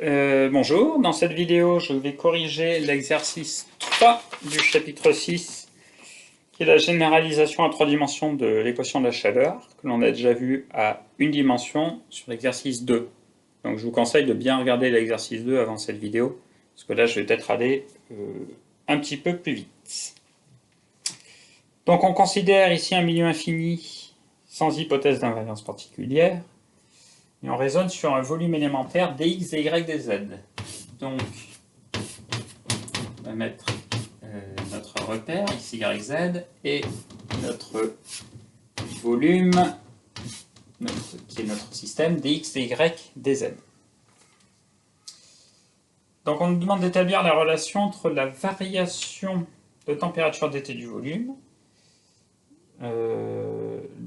Bonjour, dans cette vidéo je vais corriger l'exercice 3 du chapitre 6 qui est la généralisation à 3 dimensions de l'équation de la chaleur que l'on a déjà vu à une dimension sur l'exercice 2. Donc je vous conseille de bien regarder l'exercice 2 avant cette vidéo parce que là je vais peut-être aller un petit peu plus vite. Donc on considère ici un milieu infini sans hypothèse d'invariance particulière. Et on raisonne sur un volume élémentaire dx, dy, dz. Donc, on va mettre notre repère, x, y, z, et notre volume, qui est notre système, dx, dy, dz. Donc, on nous demande d'établir la relation entre la variation de température d'été du volume,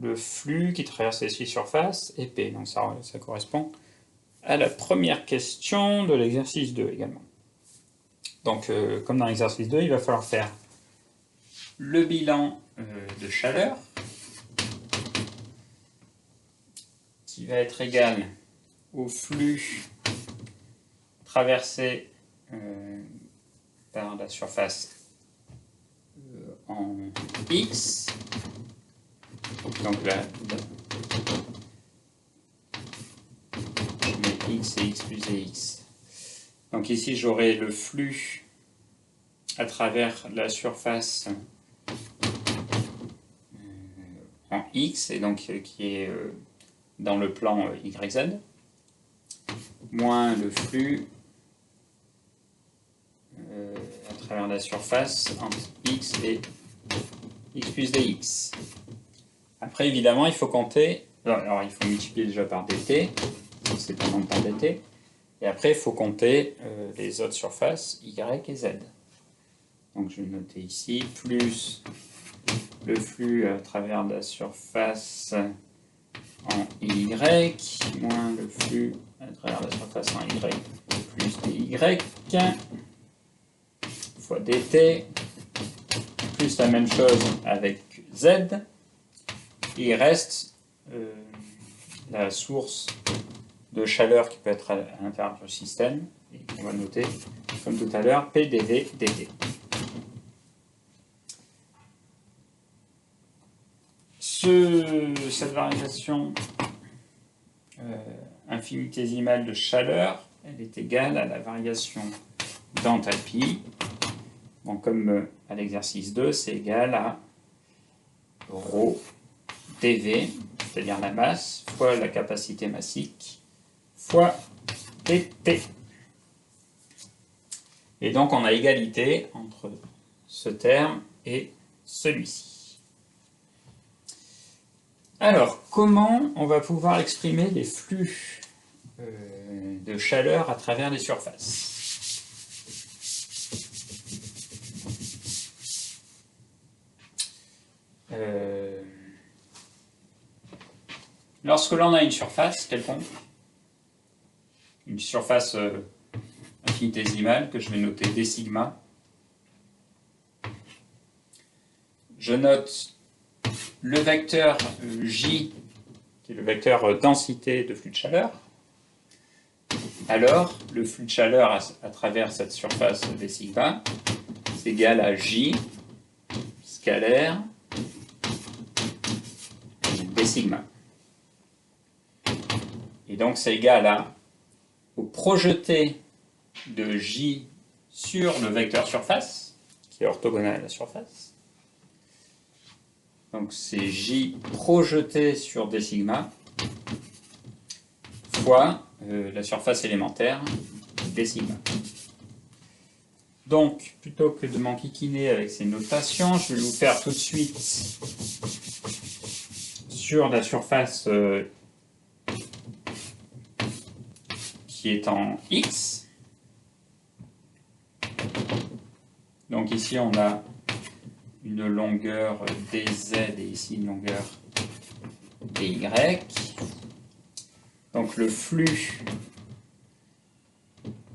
le flux qui traverse les 6 surfaces, et P. Donc, ça correspond à la première question de l'exercice 2 également. Donc, comme dans l'exercice 2, il va falloir faire le bilan de chaleur, qui va être égal au flux traversé par la surface en X. Donc là, je mets X et X plus X. Donc ici, j'aurai le flux à travers la surface en X, et donc qui est dans le plan YZ, moins le flux à travers la surface entre X et X plus dx. Après, évidemment, il faut compter, alors il faut multiplier déjà par dt, c'est pendant le temps dt, et après, il faut compter les autres surfaces, Y et Z. Donc, je vais noter ici, plus le flux à travers la surface en Y, moins le flux à travers la surface en Y, plus dy, fois dt, plus la même chose avec Z, et il reste la source de chaleur qui peut être à l'intérieur du système, et on va noter, comme tout à l'heure, PdV dt. Cette variation infinitésimale de chaleur, elle est égale à la variation d'enthalpie. Bon, comme à l'exercice 2, c'est égal à ρ dV, c'est-à-dire la masse, fois la capacité massique, fois dt. Et donc on a égalité entre ce terme et celui-ci. Alors, comment on va pouvoir exprimer les flux de chaleur à travers les surfaces? Lorsque l'on a une surface quelconque, une surface infinitésimale que je vais noter d sigma, je note le vecteur J, qui est le vecteur densité de flux de chaleur. Alors, le flux de chaleur à travers cette surface d sigma, c'est égal à J scalaire d sigma. Et donc, c'est égal au projeté de J sur le vecteur surface, qui est orthogonal à la surface. Donc, c'est J projeté sur d sigma fois la surface élémentaire d sigma. Donc, plutôt que de m'enquiquiner avec ces notations, je vais vous faire tout de suite sur la surface qui est en X. Donc ici, on a une longueur dz et ici une longueur dy. Donc le flux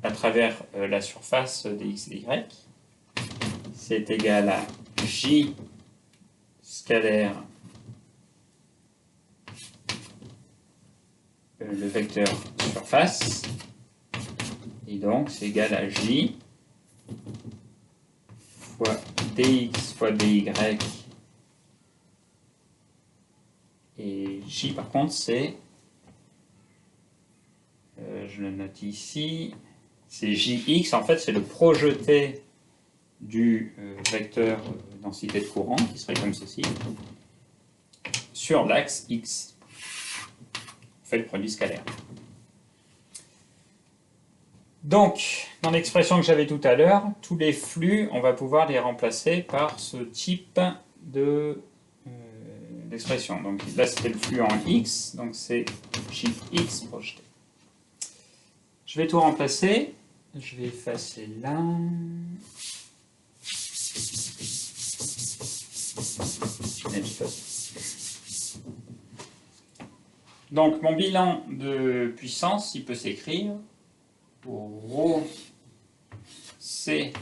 à travers la surface dx dy, c'est égal à J scalaire le vecteur surface Et donc, c'est égal à J fois dx fois dy. Et J, par contre, c'est, je le note ici, c'est Jx, en fait, c'est le projeté du vecteur densité de courant, qui serait comme ceci, sur l'axe x. On fait le produit scalaire. Donc, dans l'expression que j'avais tout à l'heure, tous les flux, on va pouvoir les remplacer par ce type d'expression. Donc là, c'était le flux en x, donc c'est Jx projeté. Je vais tout remplacer. Je vais effacer là. Donc, mon bilan de puissance, il peut s'écrire rho c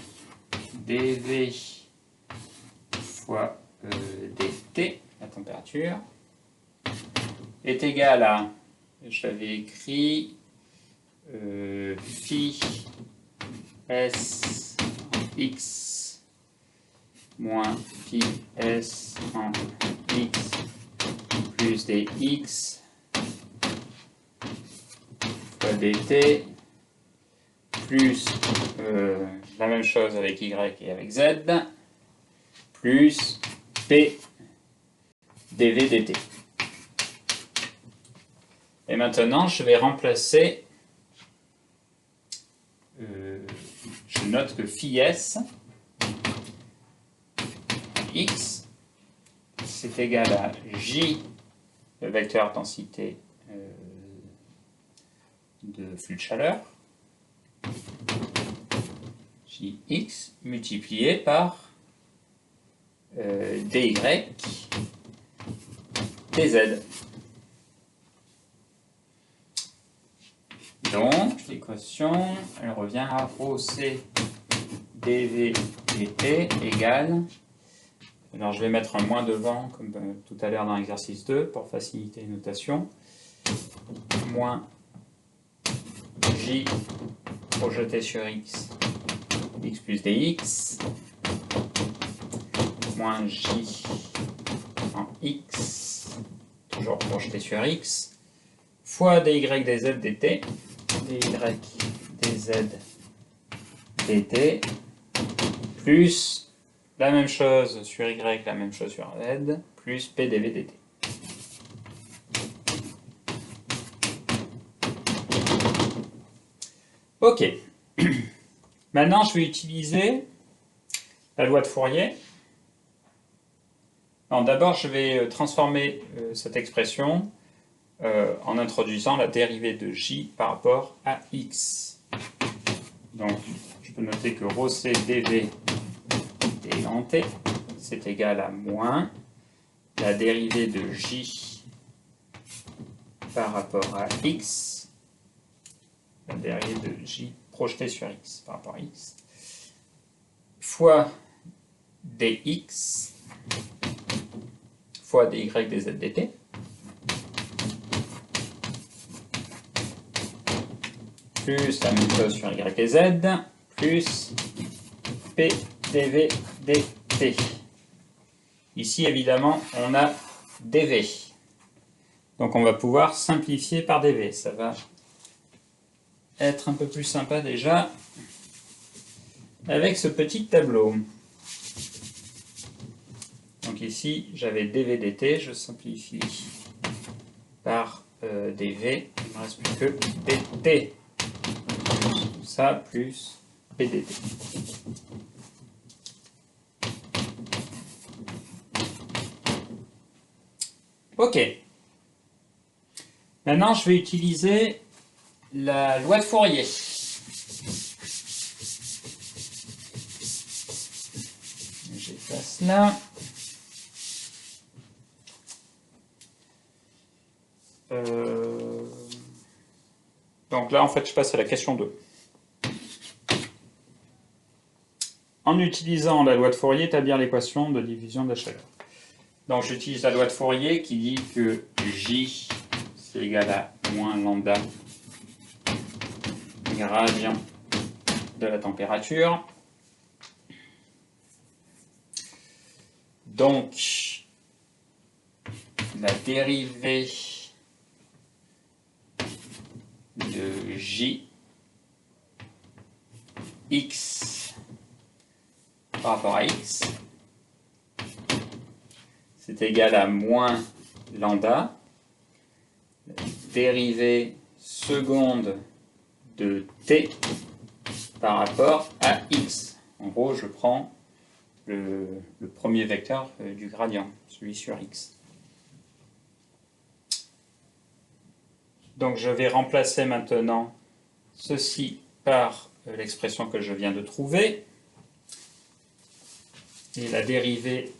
dv fois dt, la température, est égal à, je l'avais écrit, phi s en x moins phi s en x plus dx fois dt plus la même chose avec y et avec z plus p dv dt. Et maintenant, je vais remplacer, je note que phi s x, c'est égal à j, le vecteur densité de flux de chaleur, Jx, multiplié par dy dz. Donc, l'équation, elle revient à rho c dv dt égale, alors je vais mettre un moins devant, comme tout à l'heure dans l'exercice 2, pour faciliter les notations, moins j projeté sur x, x plus dx, moins j en x, toujours projeté sur x, fois dy dz dt, dy dz dt, plus la même chose sur y, la même chose sur z, plus p dv dt. Ok. Maintenant, je vais utiliser la loi de Fourier. D'abord, je vais transformer cette expression en introduisant la dérivée de j par rapport à x. Donc, je peux noter que rho c dv d en t, c'est égal à moins la dérivée de j par rapport à x, la dérivée de j projetée sur x par rapport à x, fois dx fois dy dz dt, plus la même chose sur y et z, plus p dv dt. Ici, évidemment, on a dv. Donc, on va pouvoir simplifier par dv. Ça va être un peu plus sympa déjà avec ce petit tableau. Donc ici, j'avais dv dt, je simplifie par dv, il ne me reste plus que dt. Tout ça, plus pdt. Ok. Maintenant, je vais utiliser la loi de Fourier. J'efface là. Donc là, en fait, je passe à la question 2. En utilisant la loi de Fourier, établir l'équation de division de la chaleur. Donc j'utilise la loi de Fourier qui dit que J c'est égal à moins lambda gradient de la température. Donc, la dérivée de J x par rapport à x, c'est égal à moins lambda, dérivée seconde de t par rapport à x. En gros, je prends le premier vecteur du gradient, celui sur x. Donc je vais remplacer maintenant ceci par l'expression que je viens de trouver. Et la dérivée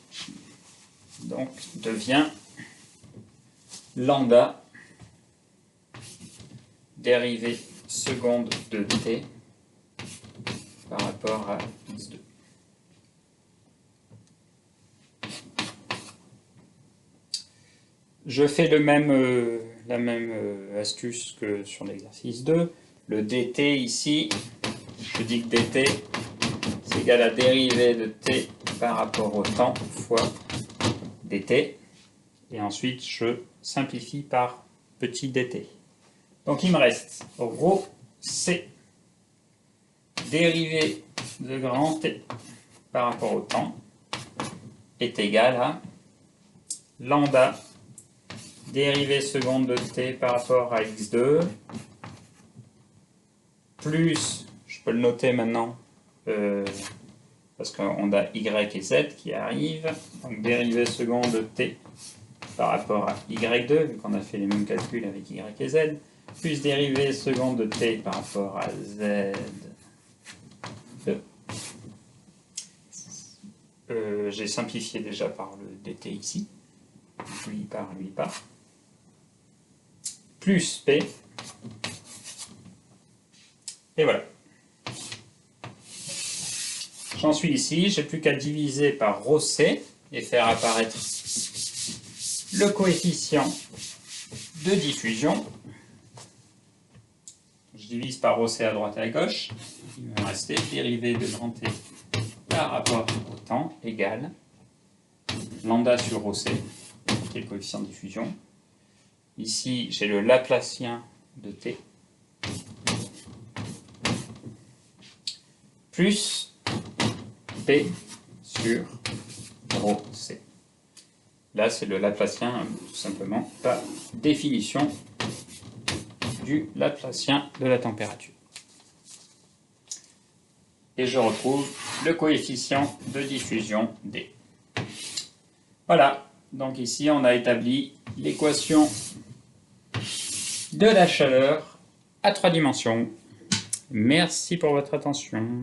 donc devient lambda dérivée seconde de t par rapport à x2. Je fais la même astuce que sur l'exercice 2. Le dt ici, je dis que dt c'est égal à dérivée de t par rapport au temps fois dt. Et ensuite, je simplifie par petit dt. Donc il me reste rho c dérivée de grand T par rapport au temps est égal à lambda dérivée seconde de T par rapport à x2 plus, je peux le noter maintenant, parce qu'on a y et z qui arrivent, donc dérivée seconde de T par rapport à y2, vu qu'on a fait les mêmes calculs avec y et z, plus dérivée seconde de T par rapport à z. J'ai simplifié déjà par le dt ici, lui part, plus p, et voilà. J'en suis ici, j'ai plus qu'à diviser par rho c et faire apparaître le coefficient de diffusion. Je divise par rho c à droite et à gauche, il va me rester dérivée de grand T par rapport au temps égale lambda sur rho c, qui est le coefficient de diffusion. Ici, j'ai le Laplacien de T, plus P sur rho c. Là, c'est le Laplacien, tout simplement, par définition du Laplacien de la température. Et je retrouve le coefficient de diffusion D. Voilà, donc ici on a établi l'équation de la chaleur à 3 dimensions. Merci pour votre attention.